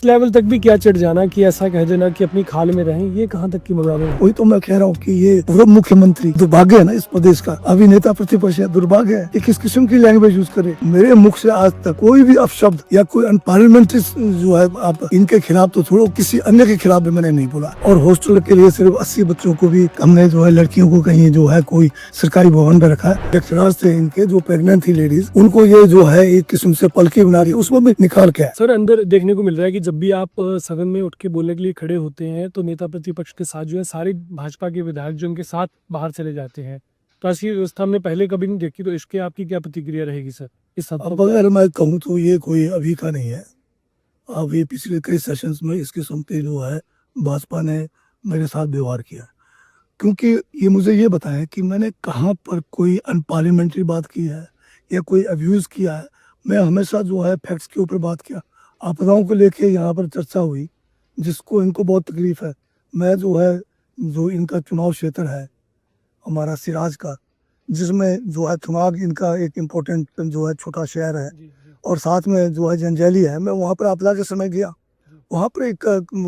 इस लेवल तक भी क्या चढ़ जाना कि ऐसा कह देना कि अपनी खाल में रहें, ये कहाँ तक की बराबर है? वही तो मैं कह रहा हूँ कि ये पूर्व मुख्यमंत्री दुर्भाग्य है ना इस प्रदेश का, अभी नेता प्रतिपक्ष है, दुर्भाग्य है। ये किस किस्म की लैंग्वेज यूज करे। मेरे मुख से आज तक कोई भी अपशब्द या कोई अनपार्लियामेंट्री जो है आप इनके खिलाफ तो छोड़ो, किसी अन्य के खिलाफ भी मैंने नहीं बोला। और हॉस्टल के लिए सिर्फ 80 बच्चों को भी हमने जो है लड़कियों को कहीं जो है कोई सरकारी भवन में रखा है। लेक्चरर्स थे इनके जो प्रेग्नेंट थी लेडीज, उनको ये जो है एक किस्म से पलकी बना रही है, उसमें भी निकाल के है। सर, अंदर देखने को मिल रहा है कि जब भी आप सदन में उठ के बोलने के लिए खड़े होते हैं तो नेता प्रतिपक्ष के साथ जो है सारे भाजपा के विधायक जो उनके साथ बाहर चले जाते हैं। तो ऐसी व्यवस्था हमने पहले कभी नहीं देखी, तो इसके आपकी क्या प्रतिक्रिया रहेगी सर? इस हद अब तक अगर मैं कहूँ तो ये कोई अभी का नहीं है। अब ये पिछले कई सेशंस में इस किस्म के जो है भाजपा ने मेरे साथ व्यवहार किया, क्योंकि ये मुझे ये बताएं कि मैंने कहाँ पर कोई अनपार्लियामेंट्री बात की है या कोई अब्यूज़ किया है। मैं हमेशा जो है फैक्ट्स के ऊपर बात किया। आपदाओं को लेके यहाँ पर चर्चा हुई, जिसको इनको बहुत तकलीफ है। मैं जो है जो इनका चुनाव क्षेत्र है हमारा सिराज का, जिसमें जो है थुनाग इनका एक इम्पोर्टेंट जो है छोटा शहर है, और साथ में जो है जंजैली है। मैं वहाँ पर आपदा के समय गया। वहाँ पर एक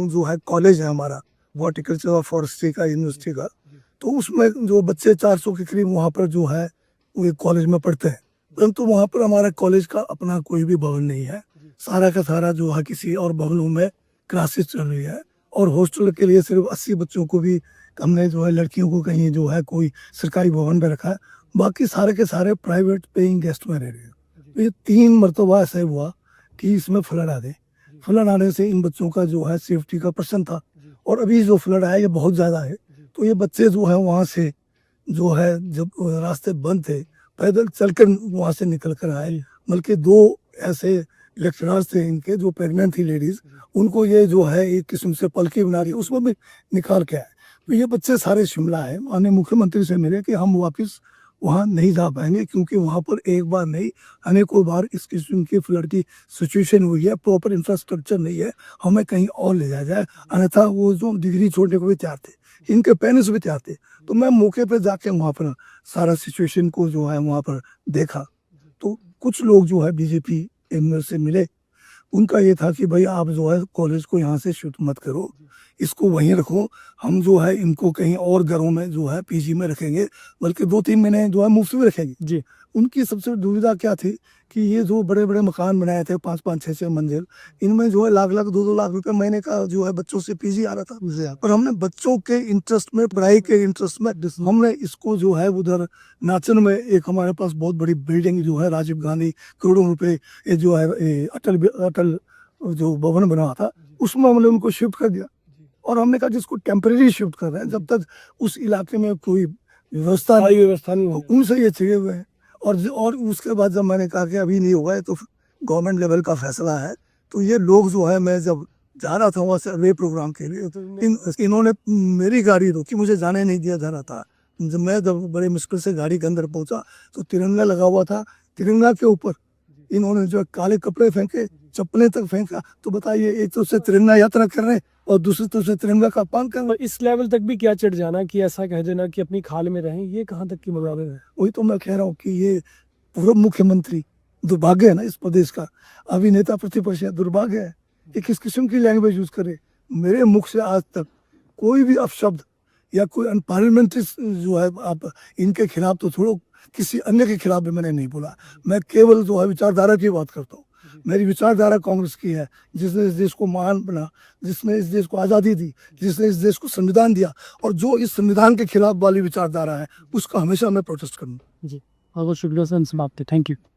जो है कॉलेज है हमारा हॉर्टिकल्चर और फॉरेस्ट्री का, यूनिवर्सिटी का। तो उसमें जो बच्चे 400 के करीब वहाँ पर जो है वो एक कॉलेज में पढ़ते हैं, परंतु वहाँ पर हमारा कॉलेज का अपना कोई भी भवन नहीं है। सारा का सारा जो है किसी और भवनों में क्लासेस चल रही है। और हॉस्टल के लिए सिर्फ 80 बच्चों को भी हमने जो है लड़कियों को कहीं जो है कोई सरकारी भवन में रखा है। बाकी सारे के सारे प्राइवेट पेइंग गेस्ट में रह रहे हैं। तो ये 3 मरतबा ऐसा हुआ कि इसमें फ्लड आ गए। फ्लड आने से इन बच्चों का जो है सेफ्टी का प्रश्न था, और अभी जो फ्लड आया ये बहुत ज़्यादा है। तो ये बच्चे जो है वहाँ से जो है जब रास्ते बंद थे, पैदल चलकर वहाँ से निकल कर आए। बल्कि 2 ऐसे लेक्चरर्स थे इनके जो प्रेग्नेंट थी लेडीज, उनको ये जो है एक किस्म से पलकी बना रही है, उसमें भी निकाल के आए। तो ये बच्चे सारे शिमला है। माननीय मुख्यमंत्री से मिले कि हम वापस वहाँ नहीं जा पाएंगे, क्योंकि वहाँ पर एक बार नहीं अनेकों बार इस किस्म की फ्लड की सिचुएशन हुई है। प्रॉपर इंफ्रास्ट्रक्चर नहीं है, हमें कहीं और ले जाया जाए। अन्यथा वो जो डिग्री छोड़ने को भी तैयार थे, इनके पेरेंट्स भी तैयार थे। तो मैं मौके पर जाके वहाँ पर सारा सिचुएशन को जो है वहाँ पर देखा। तो कुछ लोग जो है बीजेपी एमएल से मिले, उनका ये था कि भाई आप जो है कॉलेज को यहाँ से शिफ्ट मत करो, इसको वहीं रखो। हम जो है इनको कहीं और घरों में जो है पीजी में रखेंगे, बल्कि 2-3 महीने जो है मुफ्त में रखेंगे। जी। उनकी सबसे दुविधा क्या थी कि ये जो बड़े बड़े मकान बनाए थे 5-5, 6-6 मंजिल, इनमें जो है लाख-लाख 2-2 लाख रुपए महीने का जो है बच्चों से पीजी आ रहा था। और हमने बच्चों के इंटरेस्ट में, पढ़ाई के इंटरेस्ट में हमने इसको जो है उधर नाचन में एक हमारे पास बहुत बड़ी बिल्डिंग जो है राजीव गांधी करोड़ों रुपए ये जो है अटल जो भवन बना था, उसमें हमने उनको शिफ्ट कर दिया। और हमने कहा जिसको टेम्परेरी शिफ्ट कर रहे हैं, जब तक उस इलाके में कोई व्यवस्था नहीं हो उनसे ये छिड़े हुए हैं। और उसके बाद जब मैंने कहा कि अभी नहीं होगा, तो गवर्नमेंट लेवल का फैसला है। तो ये लोग जो है, मैं जब जा रहा था वहाँ सर्वे प्रोग्राम के लिए, तो इन्होंने मेरी गाड़ी रोकी, मुझे जाने नहीं दिया जा रहा था। जब बड़े मुश्किल से गाड़ी के अंदर पहुंचा तो तिरंगा लगा हुआ था। तिरंगा के ऊपर इन्होंने जो काले कपड़े फेंके, चप्पलें तक फेंका। तो बताइए, एक तो से तिरंगा यात्रा कर रहे हैं और दूसरी तरफ से तिरंगा का अपमान कर रहे हैं। तो इस लेवल तक भी क्या चढ़ जाना कि ऐसा कह देना कि अपनी खाल में रहें, ये कहाँ तक की बराबर है? वही तो मैं कह रहा हूँ कि ये पूर्व मुख्यमंत्री दुर्भाग्य है ना इस प्रदेश का, अभी नेता प्रतिपक्ष है, दुर्भाग्य है। ये किस किस्म की लैंग्वेज यूज करे। मेरे मुख से आज तक कोई भी अपशब्द या कोई अनपार्लियामेंट्री जो है आप इनके खिलाफ तो छोड़ो, किसी अन्य के खिलाफ भी मैंने नहीं बोला। मैं केवल जो है विचारधारा की बात करता हूँ। मेरी विचारधारा कांग्रेस की है, जिसने इस देश को महान बना, जिसने इस देश को आज़ादी दी, जिसने इस देश को संविधान दिया। और जो इस संविधान के खिलाफ वाली विचारधारा है, उसका हमेशा मैं प्रोटेस्ट करूँगा। जी, बहुत बहुत शुक्रिया सर, समाप्त है। Thank you.